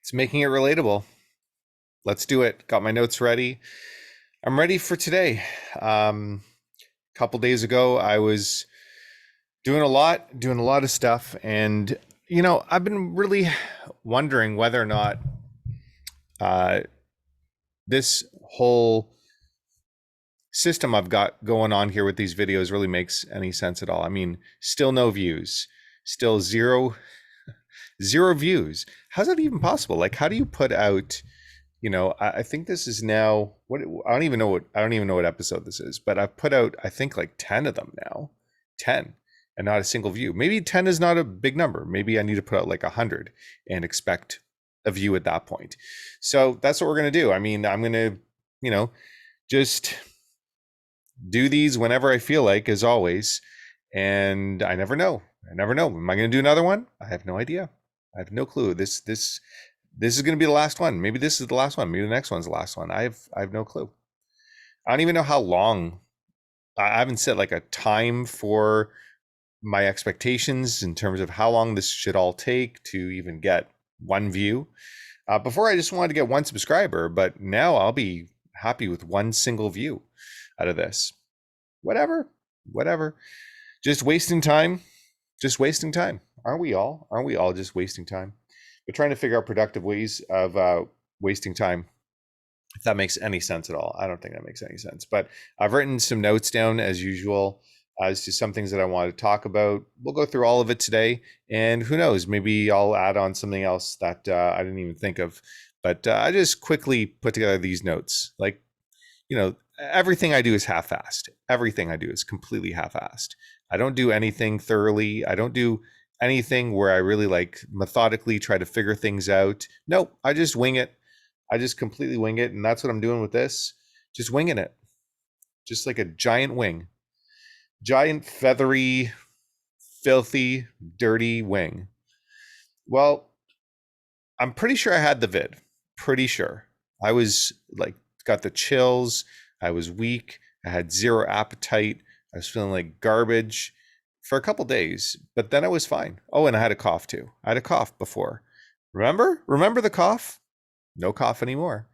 It's making it relatable. Let's do it. Got my notes ready. I'm ready for today. A couple days ago, I was doing a lot of stuff, and I've been really wondering whether or not uh, this whole system I've got going on here with these videos really makes any sense at all. I mean, still no views, still zero views. How's that even possible? Like, how do you put out I think this is now what I don't even know what episode this is, but I've put out I think like 10 of them now. 10 and not a single view. Maybe 10 is not a big number. Maybe I need to put out like 100 and expect a view at that point. So that's what we're going to do. I mean, I'm going to, just do these whenever I feel like, as always. And I never know. I never know. Am I going to do another one? I have no idea. I have no clue. This is going to be the last one. Maybe this is the last one. Maybe the next one's the last one. I have no clue. I don't even know how long. I haven't set like a time for my expectations in terms of how long this should all take to even get one view. Before I just wanted to get one subscriber, but now I'll be happy with one single view out of this. Whatever. Just wasting time. Just wasting time. Aren't we all? Aren't we all just wasting time? But trying to figure out productive ways of wasting time, if that makes any sense at all. I don't think that makes any sense. But I've written some notes down as usual as to some things that I want to talk about. We'll go through all of it today. And who knows, maybe I'll add on something else that I didn't even think of. But I just quickly put together these notes. Like, everything I do is half-assed. Everything I do is completely half-assed. I don't do anything thoroughly. I don't do anything where I really like methodically try to figure things out. Nope, I just wing it. I just completely wing it. And that's what I'm doing with this. Just winging it. Just like a giant wing. Giant, feathery, filthy, dirty wing. Well, I'm pretty sure I had the vid. Pretty sure. I was like, got the chills. I was weak. I had zero appetite. I was feeling like garbage for a couple days, but then I was fine. Oh, and I had a cough too. I had a cough before. Remember the cough? No cough anymore.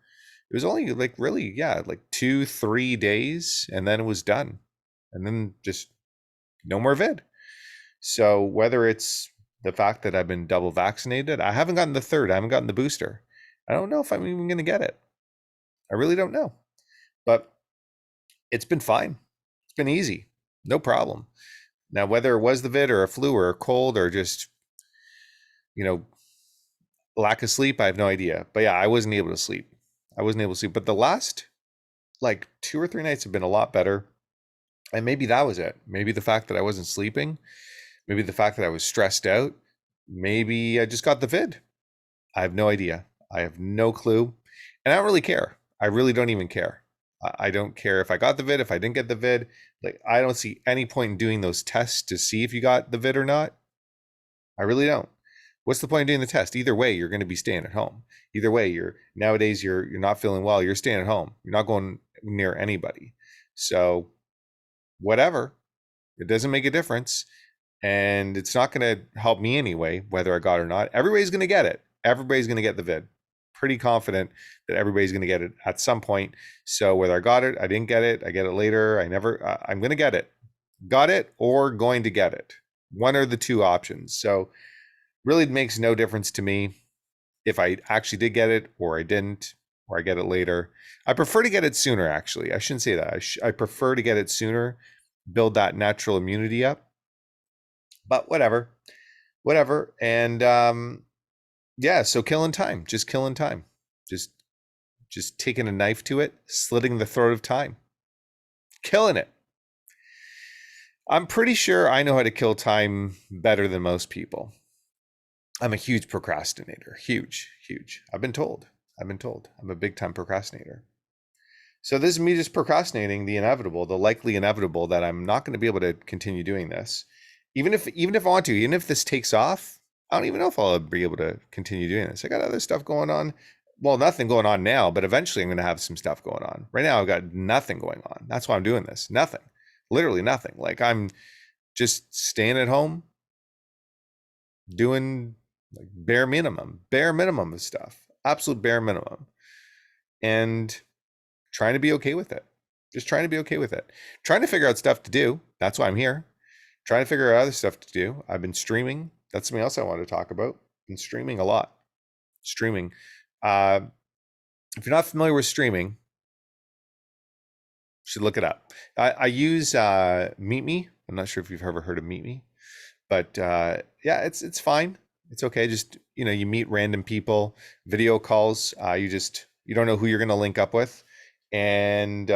It was only like really, yeah, like 2-3 days, and then it was done. And then just no more vid. So whether it's the fact that I've been double vaccinated, I haven't gotten the third, I haven't gotten the booster. I don't know if I'm even going to get it. I really don't know. But it's been fine. It's been easy. No problem. Now, whether it was the vid or a flu or a cold or just, lack of sleep, I have no idea. But yeah, I wasn't able to sleep. But the last like 2 or 3 nights have been a lot better. And maybe that was it. Maybe the fact that I wasn't sleeping, maybe the fact that I was stressed out, maybe I just got the vid. I have no idea. I have no clue. And I don't really care. I really don't even care. I don't care if I got the vid, if I didn't get the vid. Like, I don't see any point in doing those tests to see if you got the vid or not. I really don't. What's the point of doing the test? Either way, you're going to be staying at home. Either way, you're not feeling well. You're staying at home. You're not going near anybody. So whatever, it doesn't make a difference. And it's not going to help me anyway, whether I got it or not. Everybody's going to get it. Everybody's going to get the vid. Pretty confident that everybody's going to get it at some point. So whether I got it, I didn't get it, I get it later, I'm going to get it. Got it or going to get it. One or the two options. So really it makes no difference to me if I actually did get it or I didn't, or I get it later. I prefer to get it sooner, actually. I shouldn't say that. I prefer to get it sooner, build that natural immunity up. But whatever. And yeah, so killing time, just killing time, just taking a knife to it, slitting the throat of time, killing it. I'm pretty sure I know how to kill time better than most people. I'm a huge procrastinator, huge. I've been told I'm a big time procrastinator. So this is me just procrastinating the inevitable, the likely inevitable that I'm not going to be able to continue doing this. Even if I want to, even if this takes off, I don't even know if I'll be able to continue doing this. I got other stuff going on. Well, nothing going on now, but eventually I'm going to have some stuff going on. Right now, I've got nothing going on. That's why I'm doing this. Nothing. Literally nothing. Like, I'm just staying at home, doing like bare minimum of stuff, absolute bare minimum, and trying to be okay with it. Just trying to be okay with it. Trying to figure out stuff to do. That's why I'm here. Trying to figure out other stuff to do. I've been streaming. That's something else I wanted to talk about. Been streaming a lot. Streaming. Uh, if you're not familiar with streaming, you should look it up. I use Meet Me. I'm not sure if you've ever heard of Meet Me, but yeah, it's fine. It's okay. Just you meet random people, video calls. You don't know who you're going to link up with, and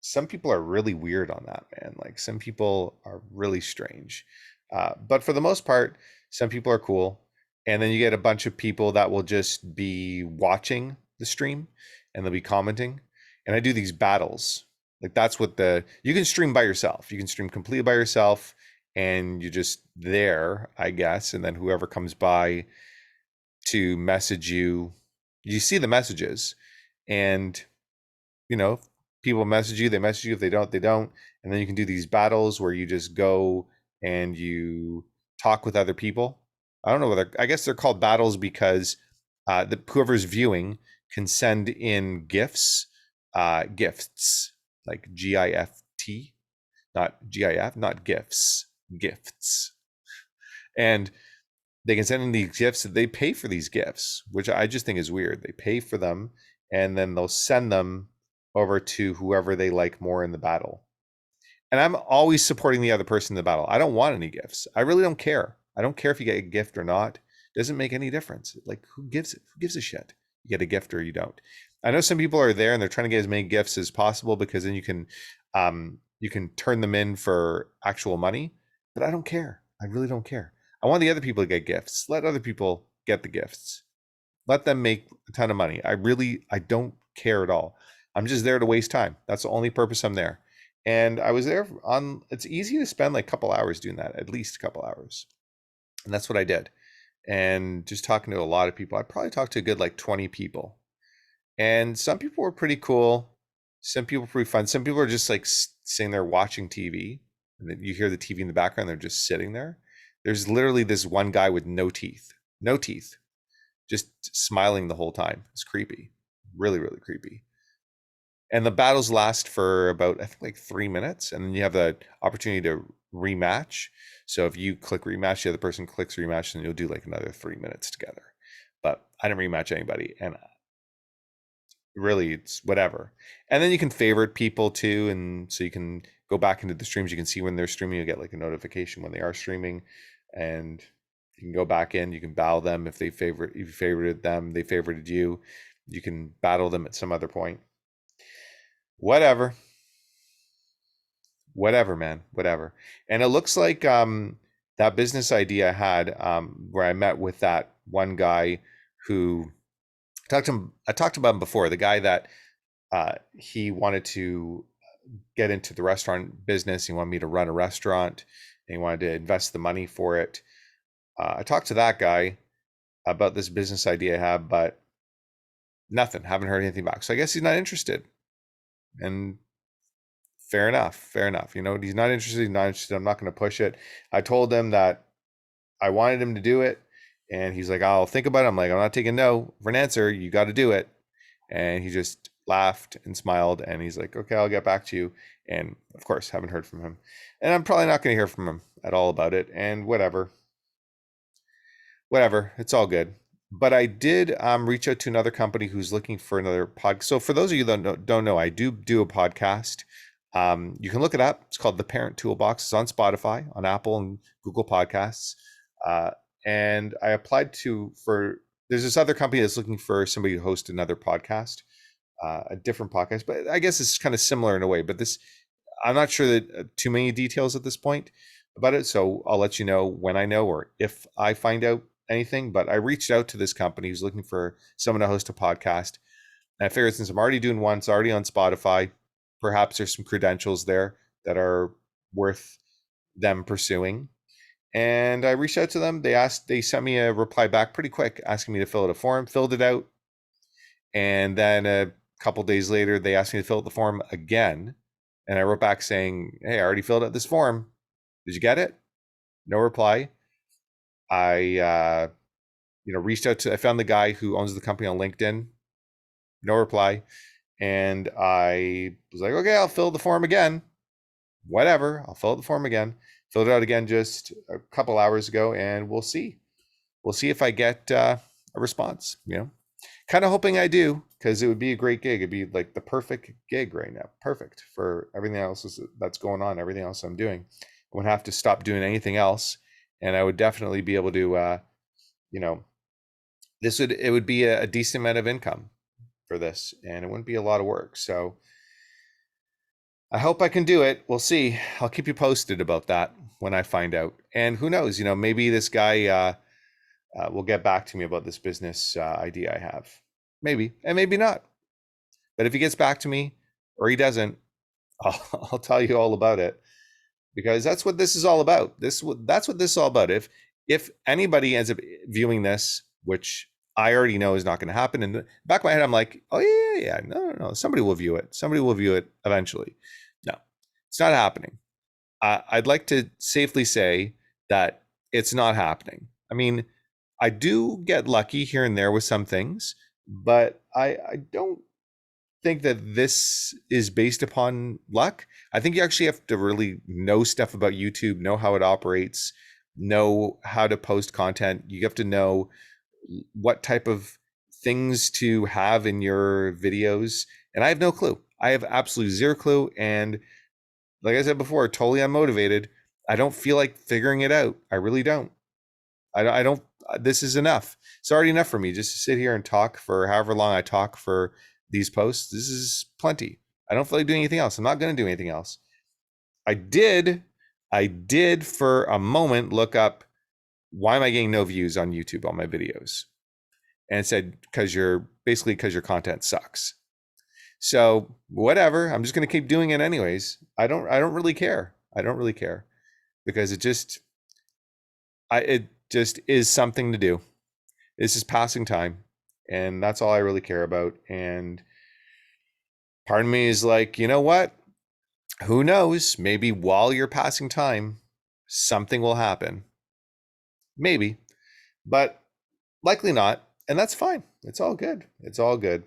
some people are really weird on that, man. Like some people are really strange, but for the most part, some people are cool. And then you get a bunch of people that will just be watching the stream and they'll be commenting. And I do these battles. Like that's what you can stream by yourself. You can stream completely by yourself and you're just there, I guess. And then whoever comes by to message you, you see the messages, and you know, people message you, they message you. If they don't, they don't. And then you can do these battles where you just go and you talk with other people. I don't know whether, I guess they're called battles because whoever's viewing can send in gifts like GIFT, not GIF, not gifts, gifts. And they can send in these gifts. They pay for these gifts, which I just think is weird. They pay for them and then they'll send them over to whoever they like more in the battle. And I'm always supporting the other person in the battle. I don't want any gifts. I really don't care. I don't care if you get a gift or not. It doesn't make any difference. Like who gives it? Who gives a shit? You get a gift or you don't. I know some people are there and they're trying to get as many gifts as possible because then you can turn them in for actual money. But I don't care. I really don't care. I want the other people to get gifts. Let other people get the gifts. Let them make a ton of money. I don't care at all. I'm just there to waste time. That's the only purpose I'm there. And I was there it's easy to spend like a couple hours doing that, at least a couple hours. And that's what I did. And just talking to a lot of people. I probably talked to a good like 20 people. And some people were pretty cool. Some people were pretty fun. Some people are just like sitting there watching TV. And then you hear the TV in the background. They're just sitting there. There's literally this one guy with no teeth. No teeth, just smiling the whole time. It's creepy, really, really creepy. And the battles last for about, I think, like 3 minutes, and then you have the opportunity to rematch. So if you click rematch, the other person clicks rematch, and you'll do like another 3 minutes together. But I didn't rematch anybody, and really, it's whatever. And then you can favorite people too, and so you can go back into the streams. You can see when they're streaming. You get like a notification when they are streaming, and you can go back in. You can battle them if you favorited them, they favorited you. You can battle them at some other point. Whatever, man, whatever. And it looks like that business idea I had where I met with that one guy who I talked about him before. The guy that he wanted to get into the restaurant business. He wanted me to run a restaurant, and he wanted to invest the money for it. I talked to that guy about this business idea I have, but nothing. Haven't heard anything back. So I guess he's not interested. And fair enough. Fair enough. He's not interested. He's not interested. I'm not going to push it. I told him that I wanted him to do it, and he's like, "I'll think about it." I'm like, "I'm not taking no for an answer. You got to do it." And he just laughed and smiled, and he's like, "Okay, I'll get back to you." And of course, haven't heard from him, and I'm probably not going to hear from him at all about it. And whatever, it's all good. But I did reach out to another company who's looking for another pod. So for those of you that don't know, I do a podcast. You can look it up. It's called The Parent Toolbox. It's on Spotify, on Apple and Google Podcasts. Uh, and I applied there's this other company that's looking for somebody to host another podcast, a different podcast, but I guess it's kind of similar in a way. But I'm not sure that too many details at this point about it. So I'll let you know when I know or if I find out anything. But I reached out to this company who's looking for someone to host a podcast. And I figured since I'm already doing one, it's already on Spotify, perhaps there's some credentials there that are worth them pursuing. And I reached out to them. They sent me a reply back pretty quick, asking me to fill out a form, filled it out. And then a couple days later, they asked me to fill out the form again. And I wrote back saying, "Hey, I already filled out this form. Did you get it?" No reply. I reached out to, I found the guy who owns the company on LinkedIn, no reply. And I was like, okay, I'll fill the form again. Whatever, I'll fill out the form again. Filled it out again just a couple hours ago, and we'll see. We'll see if I get a response. Kind of hoping I do, because it would be a great gig. It'd be like the perfect gig right now, perfect for everything else that's going on, everything else I'm doing. I would have to stop doing anything else, and I would definitely be able to, you know, it would be a decent amount of income for this, and it wouldn't be a lot of work. So I hope I can do it. We'll see. I'll keep you posted about that when I find out. And who knows, maybe this guy will get back to me about this business idea I have. Maybe, and maybe not. But if he gets back to me or he doesn't, I'll tell you all about it, because that's what this is all about. That's what this is all about. If anybody ends up viewing this, which I already know is not going to happen, in the back of my head, I'm like, oh yeah, no, somebody will view it. Somebody will view it eventually. No, it's not happening. I'd like to safely say that it's not happening. I mean, I do get lucky here and there with some things, but I don't think that this is based upon luck. I think you actually have to really know stuff about YouTube, know how it operates, know how to post content. You have to know what type of things to have in your videos. And I have no clue. I have absolutely zero clue. And like I said before, totally unmotivated. I don't feel like figuring it out. I really don't. I don't. This is enough. It's already enough for me just to sit here and talk for however long I talk for these posts. This is plenty. I don't feel like doing anything else. I'm not going to do anything else. I did for a moment look up, why am I getting no views on YouTube on my videos? And it said, because your content sucks. So whatever, I'm just going to keep doing it anyways. I don't really care. I don't really care, because it just is something to do. This is passing time, and that's all I really care about. And part of me is like, you know what? Who knows? Maybe while you're passing time, something will happen. Maybe, but likely not. And that's fine. It's all good. It's all good.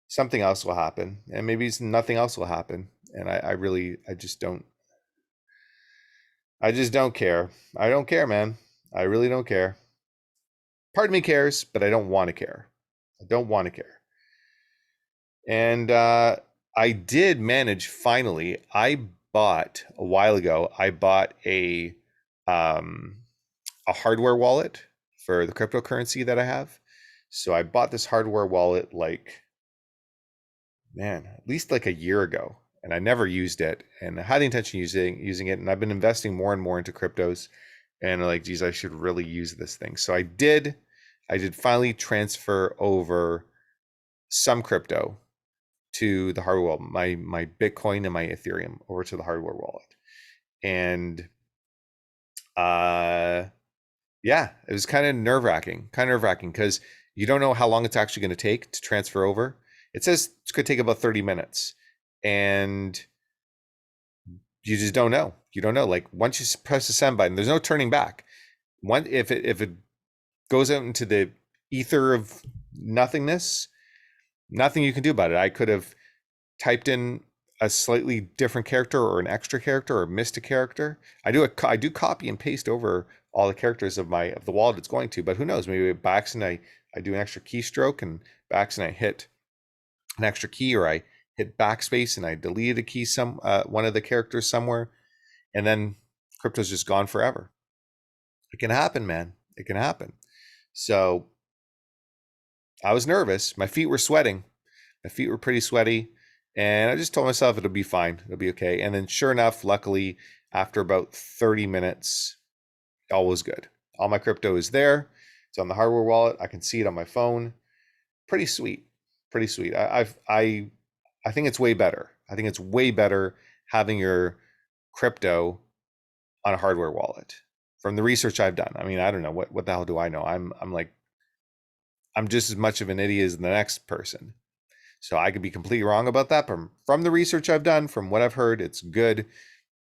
Something else will happen, and maybe nothing else will happen. And I just don't care. I don't care, man. I really don't care. Part of me cares, but I don't want to care. I don't want to care. And I did manage, finally. I bought a while ago. I bought a hardware wallet for the cryptocurrency that I have. So I bought this hardware wallet at least like a year ago, and I never used it. And I had the intention of using it, and I've been investing more and more into cryptos. And like, geez, I should really use this thing. So I did finally transfer over some crypto to the hardware wallet, my Bitcoin and my Ethereum over to the hardware wallet. And yeah, it was kind of nerve-wracking because you don't know how long it's actually going to take to transfer over. It says it's going to take about 30 minutes, and you just don't know. You don't know. Like, once you press the send button, there's no turning back. If it goes out into the ether of nothingness, nothing you can do about it. I could have typed in a slightly different character or an extra character or missed a character. I do copy and paste over all the characters of the wallet it's going to, but who knows? Maybe by accident I do an extra keystroke, and by accident I hit an extra key, or I hit backspace and I deleted a key, one of the characters somewhere, and then crypto's just gone forever. It can happen, man. It can happen. So I was nervous. My feet were sweating. My feet were pretty sweaty. And I just told myself it'll be fine. It'll be okay. And then sure enough, luckily, after about 30 minutes, all was good. All my crypto is there. It's on the hardware wallet. I can see it on my phone. Pretty sweet. Pretty sweet. I think it's way better. I think it's way better having your crypto on a hardware wallet. From the research I've done. I mean, I don't know what the hell do I know? I'm just as much of an idiot as the next person. So I could be completely wrong about that. From the research I've done, from what I've heard, it's good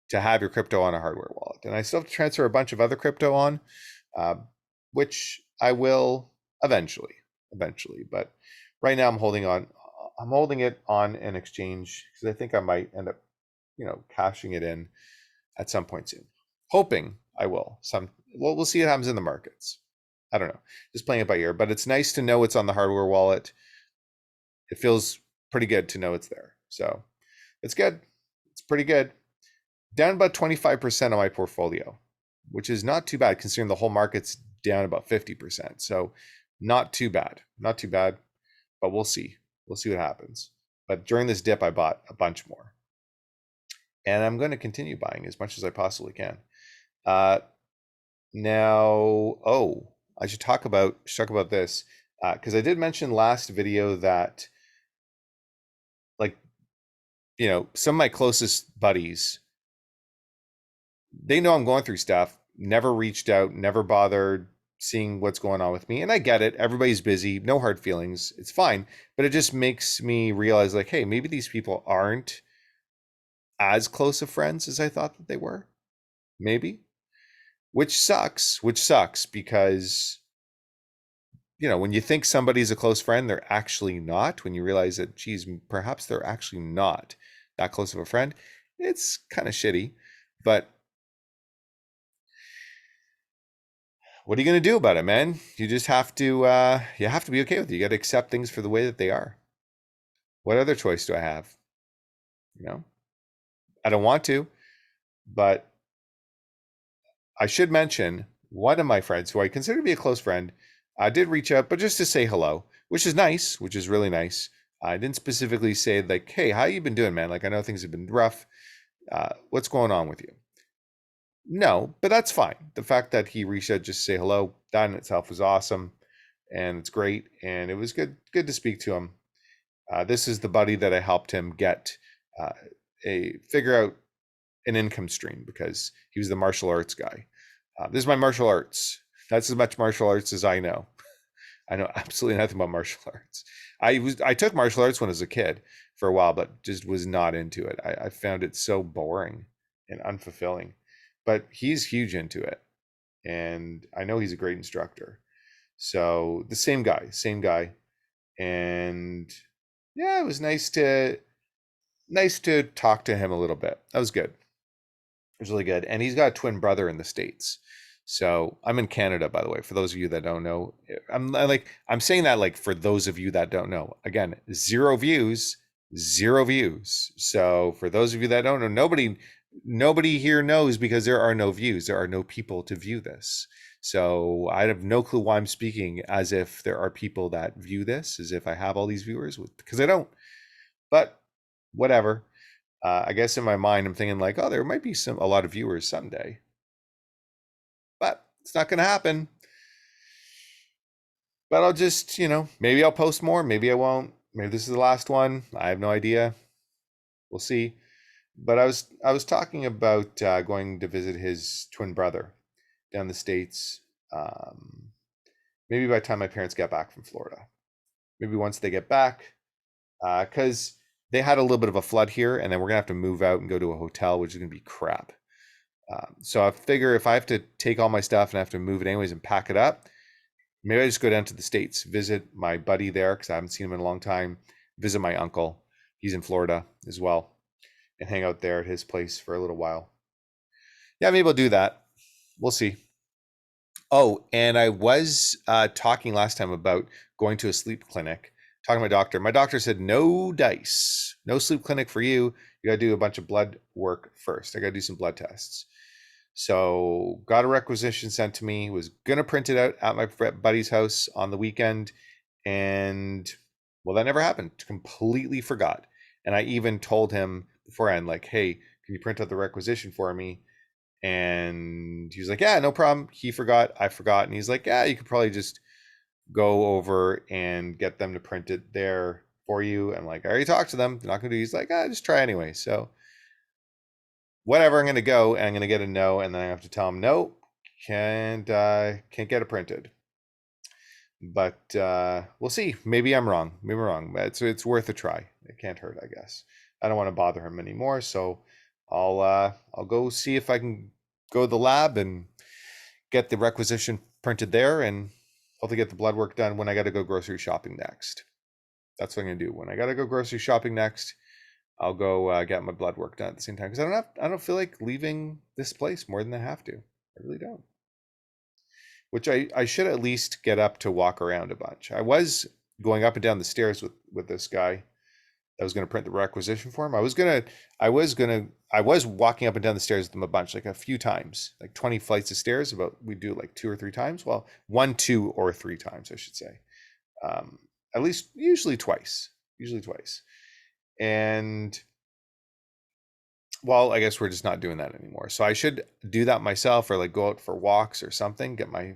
to have your crypto on a hardware wallet. And I still have to transfer a bunch of other crypto on, which I will eventually. But right now I'm holding on. I'm holding it on an exchange because I think I might end up, cashing it in at some point soon. Hoping I will. We'll see what happens in the markets. I don't know. Just playing it by ear. But it's nice to know it's on the hardware wallet. It feels pretty good to know it's there. So it's good. It's pretty good. Down about 25% on my portfolio, which is not too bad considering the whole market's down about 50%. So not too bad. Not too bad. But we'll see. We'll see what happens. But during this dip, I bought a bunch more. And I'm going to continue buying as much as I possibly can. Uh, now, I should talk about this because I did mention last video that, like, some of my closest buddies, they know I'm going through stuff, never reached out, never bothered seeing what's going on with me. And I get it. Everybody's busy, no hard feelings. It's fine. But it just makes me realize, like, hey, maybe these people aren't as close of friends as I thought that they were. Maybe. Which sucks because, when you think somebody's a close friend, they're actually not. When you realize that, geez, perhaps they're actually not that close of a friend, it's kind of shitty. But what are you going to do about it, man? You just have to you have to be okay with it. You got to accept things for the way that they are. What other choice do I have? I don't want to, but I should mention one of my friends who I consider to be a close friend did reach out, but just to say hello, which is nice, which is really nice. I didn't specifically say, like, hey, how you been doing, man? Like, I know things have been rough. What's going on with you? No, but that's fine. The fact that he reached out just to say hello, that in itself was awesome, and it's great. And it was good to speak to him. This is the buddy that I helped him get uh, a figure out an income stream because he was the martial arts guy. This is my martial arts. That's as much martial arts as I know. I know absolutely nothing about martial arts. I took martial arts when I was a kid for a while, but just was not into it. I found it so boring and unfulfilling. But he's huge into it, and I know he's a great instructor. So the same guy, and yeah, it was nice to talk to him a little bit. That was good. It was really good. And he's got a twin brother in the States. So I'm in Canada, by the way, for those of you that don't know. I'm saying that, like, for those of you that don't know. Again, zero views, zero views. So for those of you that don't know, nobody here knows because there are no views. There are no people to view this. So I have no clue why I'm speaking as if there are people that view this, as if I have all these viewers, because I don't. But whatever. I guess in my mind, I'm thinking, like, oh, there might be a lot of viewers someday, but it's not going to happen. But I'll just, maybe I'll post more, maybe I won't. Maybe this is the last one. I have no idea. We'll see. But I was talking about going to visit his twin brother down the States. Maybe by the time my parents get back from Florida. Maybe once they get back, because they had a little bit of a flood here, and then we're gonna have to move out and go to a hotel, which is gonna be crap. So I figure if I have to take all my stuff and I have to move it anyways and pack it up, maybe I just go down to the States, visit my buddy there because I haven't seen him in a long time, visit my uncle. He's in Florida as well, and hang out there at his place for a little while. Yeah, maybe I'll do that. We'll see. Oh, and I was talking last time about going to a sleep clinic, talking to my doctor. My doctor said, no dice, no sleep clinic for you. You got to do a bunch of blood work first. I got to do some blood tests. So got a requisition sent to me, was going to print it out at my buddy's house on the weekend. And well, that never happened. Completely forgot. And I even told him beforehand, like, hey, can you print out the requisition for me? And he was like, yeah, no problem. He forgot, I forgot. And he's like, yeah, you could probably just go over and get them to print it there for you. And like, I already talked to them. They're not gonna do. He's like, just try anyway. So whatever, I'm gonna go and I'm gonna get a no, and then I have to tell him no, can't get it printed. But we'll see. Maybe I'm wrong. Maybe I'm wrong. But it's worth a try. It can't hurt, I guess. I don't want to bother him anymore, so I'll go see if I can go to the lab and get the requisition printed there, and I'll have to get the blood work done when I got to go grocery shopping next. That's what I'm gonna do. When I got to go grocery shopping next, I'll go get my blood work done at the same time because I don't feel like leaving this place more than I have to. I really don't. Which I should at least get up to walk around a bunch. I was going up and down the stairs with this guy that was going to print the requisition form. I was walking up and down the stairs with them a bunch, like a few times, like 20 flights of stairs. About we do like 2 or 3 times. Well, 1, 2, or 3 times, I should say. Um, at least usually twice. Usually twice. And well, I guess we're just not doing that anymore. So I should do that myself, or like go out for walks or something, get my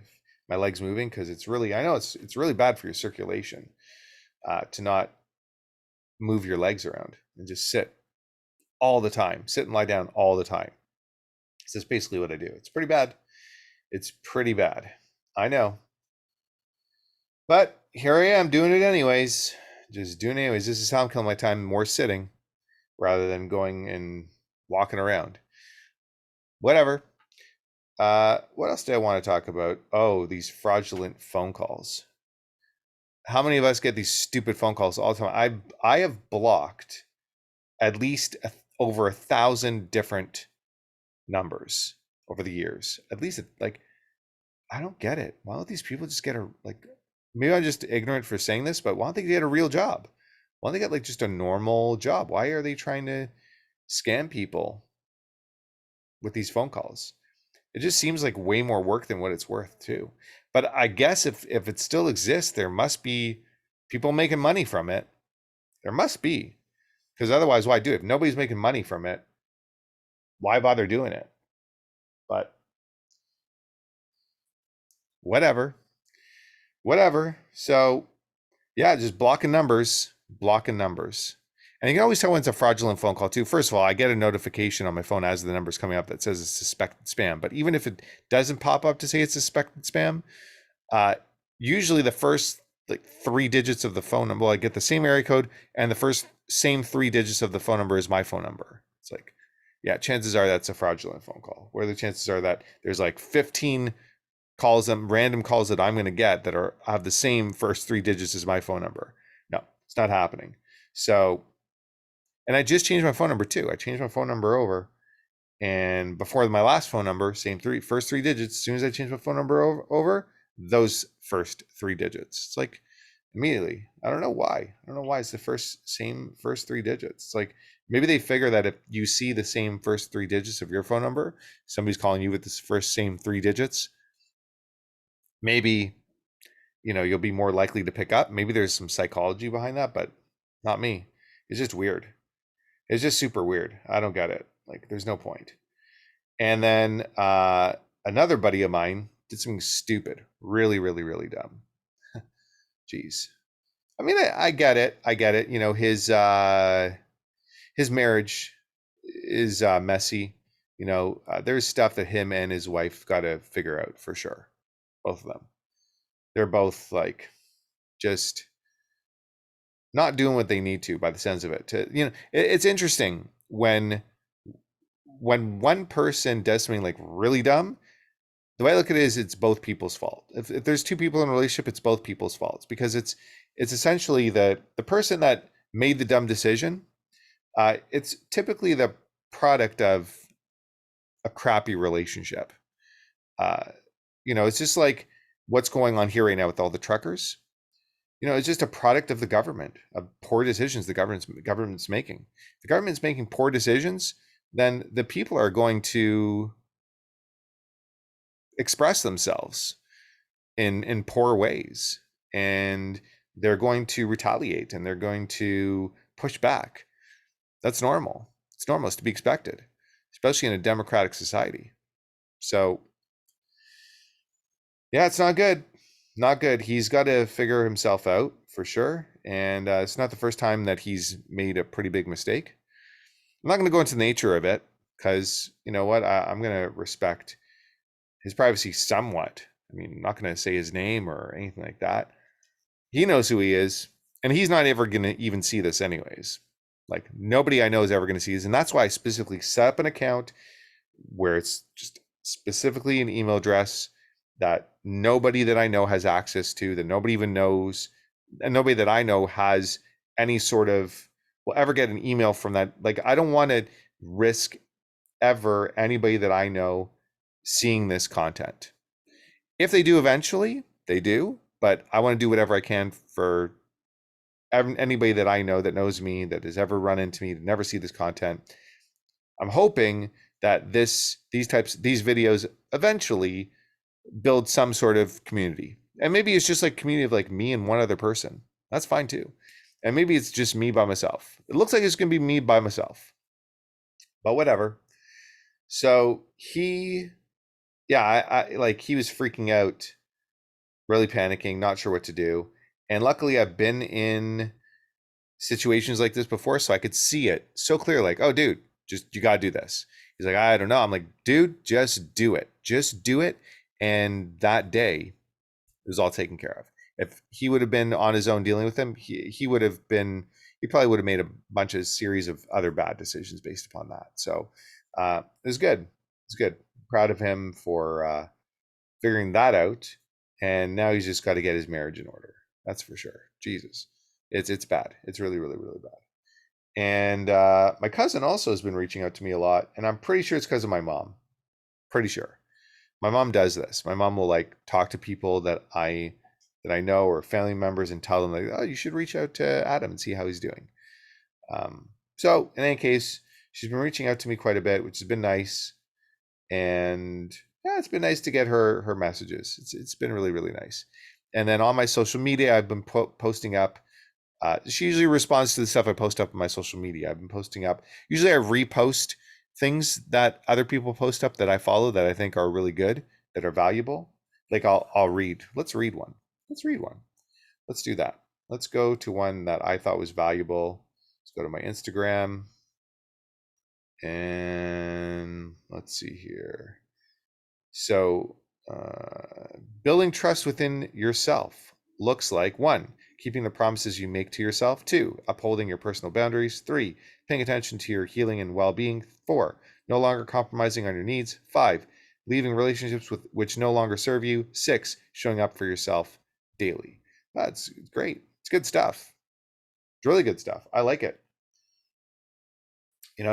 legs moving, because it's really, I know it's really bad for your circulation to not move your legs around and just sit all the time, sit and lie down all the time. So that's basically what I do. It's pretty bad. It's pretty bad. I know. But here I am doing it anyways. Just doing it anyways. This is how I'm killing my time, more sitting rather than going and walking around. Whatever. What else do I want to talk about? Oh, these fraudulent phone calls. How many of us get these stupid phone calls all the time? I have blocked at least over 1,000 different numbers over the years. At least like, I don't get it. Why don't these people just get a, like, maybe I'm just ignorant for saying this, but why don't they get a real job? Why don't they get like just a normal job? Why are they trying to scam people with these phone calls? It just seems like way more work than what it's worth too. But I guess if it still exists, there must be people making money from it. There must be. Because otherwise, why do it? If nobody's making money from it, why bother doing it? But whatever. Whatever. So yeah, just blocking numbers, blocking numbers. And you can always tell when it's a fraudulent phone call too. First of all, I get a notification on my phone as the number's coming up that says it's suspected spam. But even if it doesn't pop up to say it's suspected spam, uh, usually the first like 3 digits of the phone number, well, I get the same area code, and the first same 3 digits of the phone number is my phone number. It's like, yeah, chances are that's a fraudulent phone call. Where the chances are that there's like 15 calls, them random calls that I'm going to get that are have the same first 3 digits as my phone number. No, it's not happening. So, and I just changed my phone number too. I changed my phone number over, and before my last phone number, same first 3 digits. As soon as I changed my phone number over those first 3 digits, it's like immediately. I don't know why. I don't know why it's the same first 3 digits. It's like maybe they figure that if you see the same first 3 digits of your phone number, somebody's calling you with this first same 3 digits. Maybe you'll be more likely to pick up. Maybe there's some psychology behind that, but not me. It's just weird. It's just super weird. I don't get it. Like, there's no point. And then another buddy of mine did something stupid, really, really, really dumb. Jeez. I mean, I get it. I get it. His marriage is messy. There's stuff that him and his wife got to figure out for sure. Both of them. They're both like just not doing what they need to, by the sense of it. It's interesting when one person does something like really dumb. The way I look at it is it's both people's fault. If there's two people in a relationship, it's both people's faults, because it's essentially the person that made the dumb decision. It's typically the product of a crappy relationship. It's just like what's going on here right now with all the truckers. It's just a product of the government, of poor decisions the government's making. If the government's making poor decisions, then the people are going to express themselves in poor ways, and they're going to retaliate, and they're going to push back. That's normal. It's normal. It's to be expected, especially in a democratic society. So yeah, it's not good. Not good. He's got to figure himself out for sure. And it's not the first time that he's made a pretty big mistake. I'm not going to go into the nature of it, because you know what? I'm going to respect his privacy somewhat. I mean, I'm not going to say his name or anything like that. He knows who he is, and he's not ever going to even see this anyways. Like, nobody I know is ever going to see this. And that's why I specifically set up an account where it's just specifically an email address that nobody that I know has access to, that nobody even knows, and nobody that I know has any sort of will ever get an email from that. Like, I don't want to risk ever anybody that I know seeing this content. If they do eventually, they do, but I want to do whatever I can for anybody that I know that knows me, that has ever run into me, to never see this content. I'm hoping that these videos eventually build some sort of community. And maybe it's just like community of like me and one other person. That's fine too. And maybe it's just me by myself. It looks like it's gonna be me by myself, but whatever. So yeah, I like he was freaking out, really panicking, not sure what to do. And luckily, I've been in situations like this before, so I could see it so clear. Like, oh, dude, just you gotta do this. He's like, I don't know. I'm like, dude, just do it. Just do it. And that day, it was all taken care of. If he would have been on his own dealing with him, he would have been, he probably would have made a bunch of series of other bad decisions based upon that. So it was good. It's good. Proud of him for figuring that out. And now he's just got to get his marriage in order. That's for sure. Jesus, it's bad. It's really, really, really bad. And my cousin also has been reaching out to me a lot, and I'm pretty sure it's because of my mom. Pretty sure my mom does this. My mom will like talk to people that I know or family members and tell them like, oh, you should reach out to Adam and see how he's doing. So in any case, she's been reaching out to me quite a bit, which has been nice. And yeah, it's been nice to get her messages. It's been really, really nice. And then on my social media, I've been posting up. She usually responds to the stuff I post up on my social media. I've been posting up. Usually, I repost things that other people post up that I follow that I think are really good, that are valuable. Like I'll read. Let's read one. Let's read one. Let's do that. Let's go to one that I thought was valuable. Let's go to my Instagram and let's see here. So, building trust within yourself looks like one, keeping the promises you make to yourself, two, upholding your personal boundaries, three, paying attention to your healing and well being, four, no longer compromising on your needs, five, leaving relationships which no longer serve you, six, showing up for yourself daily. That's great. It's good stuff. It's really good stuff. I like it.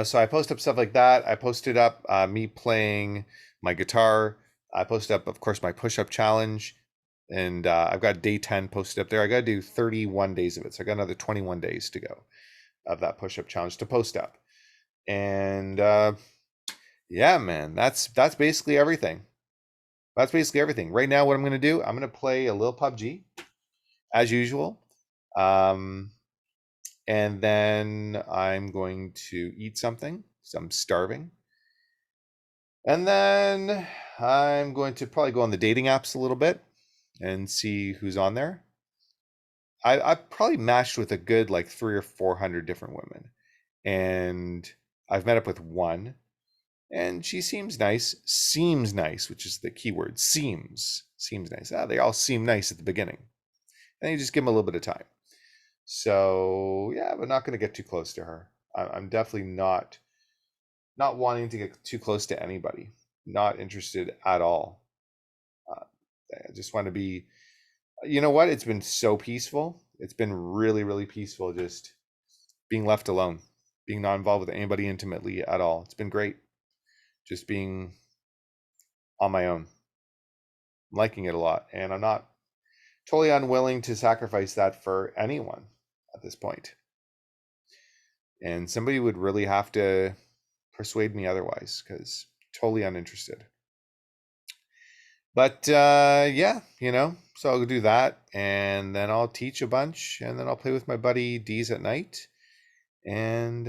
So I post up stuff like that. I posted up me playing my guitar. I posted up, of course, my push-up challenge, and I've got day 10 posted up there. I got to do 31 days of it, so I got another 21 days to go of that push-up challenge to post up. And yeah, man, that's basically everything. That's basically everything. Right now, what I'm going to do, I'm going to play a little PUBG as usual. And then I'm going to eat something because I'm starving. And then I'm going to probably go on the dating apps a little bit and see who's on there. I've probably matched with a good like 300 or 400 different women. And I've met up with one, and she seems nice, which is the key word. Seems nice. They all seem nice at the beginning. And you just give them a little bit of time. So yeah, but not going to get too close to her. I'm definitely not wanting to get too close to anybody. Not interested at all. Uh, I just want to be. You know what? It's been so peaceful. It's been really, really peaceful. Just being left alone, being not involved with anybody intimately at all. It's been great. Just being on my own. I'm liking it a lot, and I'm not totally unwilling to sacrifice that for anyone at this point. And somebody would really have to persuade me otherwise, because totally uninterested. But yeah, so I'll do that, and then I'll teach a bunch, and then I'll play with my buddy D's at night. And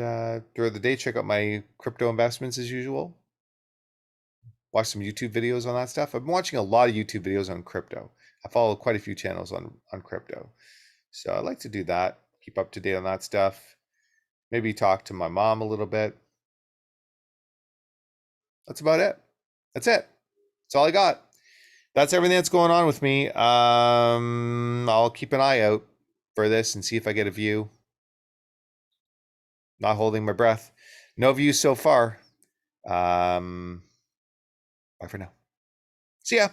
during the day, check out my crypto investments as usual. Watch some YouTube videos on that stuff. I've been watching a lot of YouTube videos on crypto. I follow quite a few channels on crypto. So I like to do that, keep up to date on that stuff. Maybe talk to my mom a little bit. That's about it. That's it. That's all I got. That's everything that's going on with me. I'll keep an eye out for this and see if I get a view. Not holding my breath. No views so far. Bye for now. See ya.